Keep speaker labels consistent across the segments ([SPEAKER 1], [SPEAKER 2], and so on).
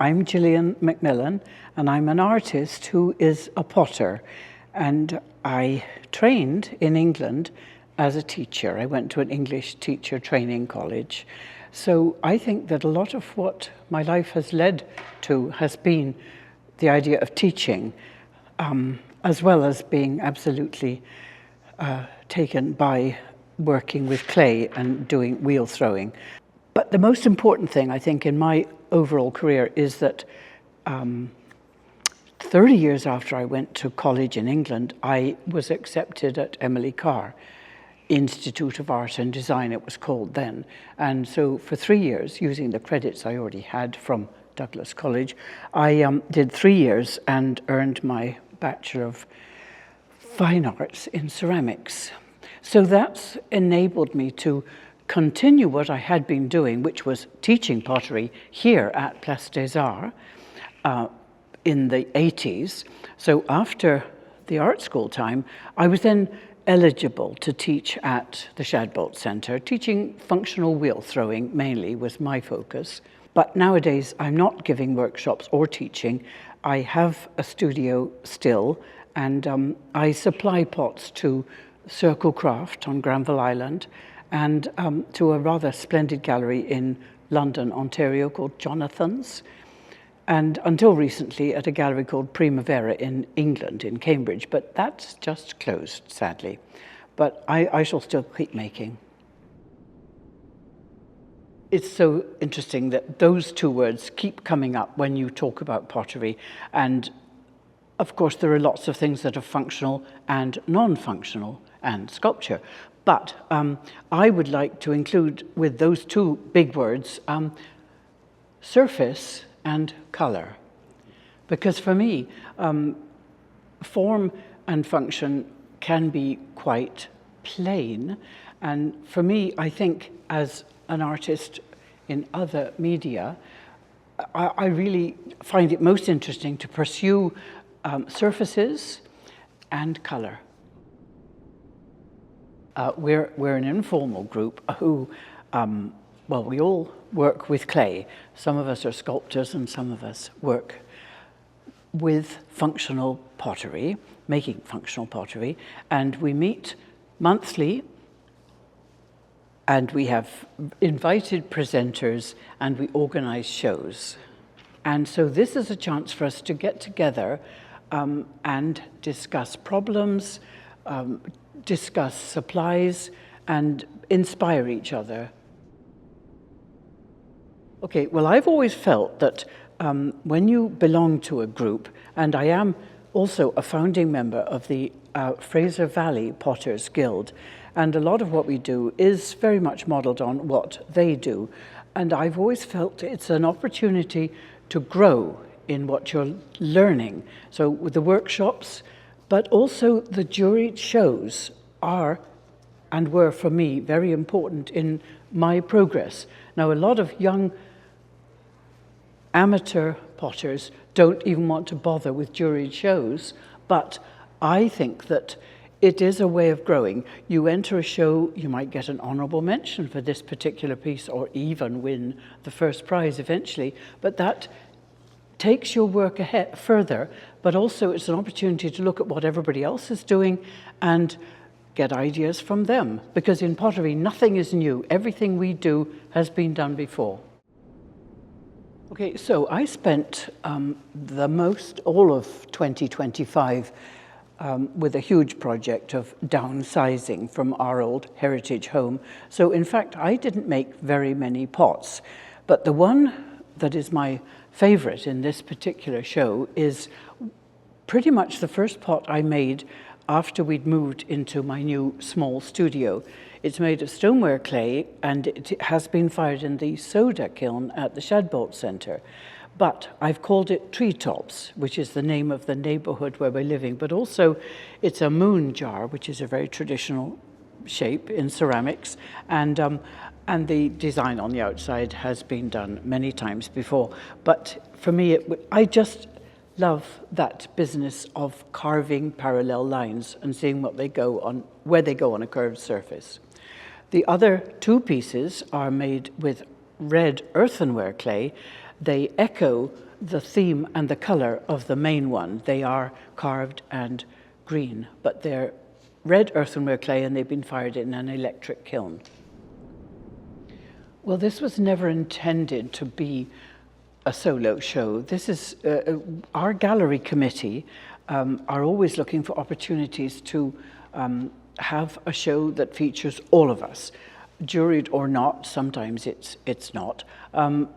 [SPEAKER 1] I'm Gillian McMillan, and I'm an artist who is a potter. And I trained in England as a teacher. I went to an English teacher training college. So I think that a lot of what my life has led to has been the idea of teaching, as well as being absolutely taken by working with clay and doing wheel throwing. But the most important thing, I think, in my overall career is that 30 years after I went to college in England, I was accepted at Emily Carr Institute of Art and Design, it was called then. And so for 3 years, using the credits I already had from Douglas College, I did 3 years and earned my Bachelor of Fine Arts in Ceramics. So that's enabled me to continue what I had been doing, which was teaching pottery here at Place des Arts in the 80s. So after the art school time, I was then eligible to teach at the Shadbolt Centre. Teaching functional wheel throwing mainly was my focus. But nowadays, I'm not giving workshops or teaching. I have a studio still, and I supply pots to Circle Craft on Granville Island, and to a rather splendid gallery in London, Ontario, called Jonathan's, and until recently at a gallery called Primavera in England, in Cambridge, but that's just closed, sadly. But I shall still keep making. It's so interesting that those two words keep coming up when you talk about pottery, and of course there are lots of things that are functional and non-functional, and sculpture. But I would like to include with those two big words, surface and color. Because for me, form and function can be quite plain. And for me, I think as an artist in other media, I really find it most interesting to pursue surfaces and color. We're an informal group who, well, we all work with clay. Some of us are sculptors and some of us work with functional pottery, making functional pottery, and we meet monthly, and we have invited presenters, and we organize shows. And so this is a chance for us to get together and discuss problems, discuss supplies, and inspire each other. Okay, well, I've always felt that when you belong to a group, and I am also a founding member of the Fraser Valley Potters Guild, and a lot of what we do is very much modeled on what they do. And I've always felt it's an opportunity to grow in what you're learning. So with the workshops, but also the juried shows are and were for me very important in my progress. Now, a lot of young amateur potters don't even want to bother with juried shows, but I think that it is a way of growing. You enter a show, you might get an honorable mention for this particular piece or even win the first prize eventually, but that takes your work ahead further, but also it's an opportunity to look at what everybody else is doing and get ideas from them. Because in pottery, nothing is new. Everything we do has been done before. Okay, so I spent all of 2025 with a huge project of downsizing from our old heritage home. So in fact, I didn't make very many pots, but the one that is my favorite in this particular show is pretty much the first pot I made after we'd moved into my new small studio. It's made of stoneware clay, and it has been fired in the soda kiln at the Shadbolt Centre. But I've called it Treetops, which is the name of the neighbourhood where we're living. But also, it's a moon jar, which is a very traditional shape in ceramics. And the design on the outside has been done many times before. But for me, I just love that business of carving parallel lines and seeing where they go on a curved surface. The other two pieces are made with red earthenware clay. They echo the theme and the colour of the main one. They are carved and green, but they're red earthenware clay and they've been fired in an electric kiln. Well, this was never intended to be a solo show. This is our gallery committee are always looking for opportunities to have a show that features all of us, juried or not. Sometimes it's not. Some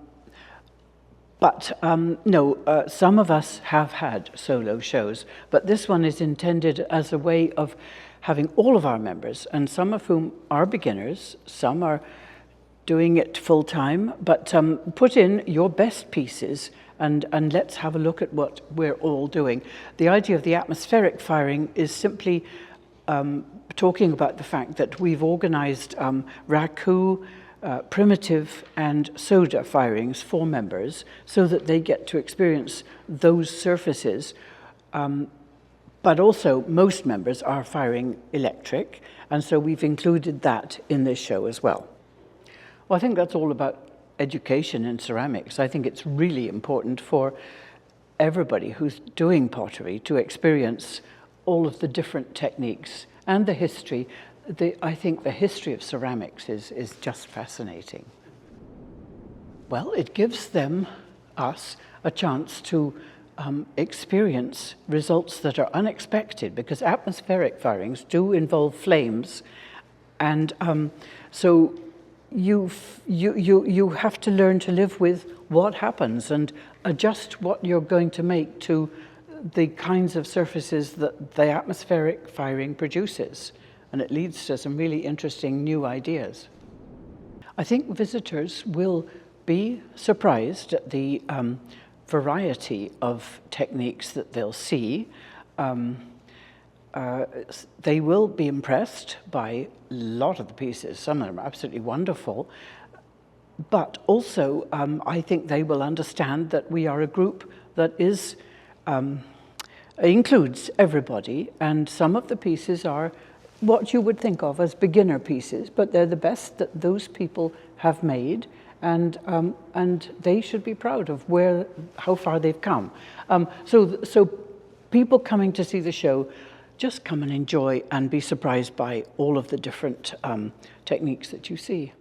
[SPEAKER 1] of us have had solo shows, but this one is intended as a way of having all of our members, and some of whom are beginners, some are doing it full time, but put in your best pieces and let's have a look at what we're all doing. The idea of the atmospheric firing is simply talking about the fact that we've organized raku, primitive and soda firings for members so that they get to experience those surfaces. But also most members are firing electric, and so we've included that in this show as well. Well, I think that's all about education in ceramics. I think it's really important for everybody who's doing pottery to experience all of the different techniques and the history. I think the history of ceramics is just fascinating. Well, it gives us, a chance to experience results that are unexpected, because atmospheric firings do involve flames, and so you have to learn to live with what happens and adjust what you're going to make to the kinds of surfaces that the atmospheric firing produces, and it leads to some really interesting new ideas. I think visitors will be surprised at the variety of techniques that they'll see. They will be impressed by a lot of the pieces. Some of them are absolutely wonderful. But also, I think they will understand that we are a group that includes everybody, and some of the pieces are what you would think of as beginner pieces, but they're the best that those people have made, and they should be proud of how far they've come. So people coming to see the show, just come and enjoy and be surprised by all of the different techniques that you see.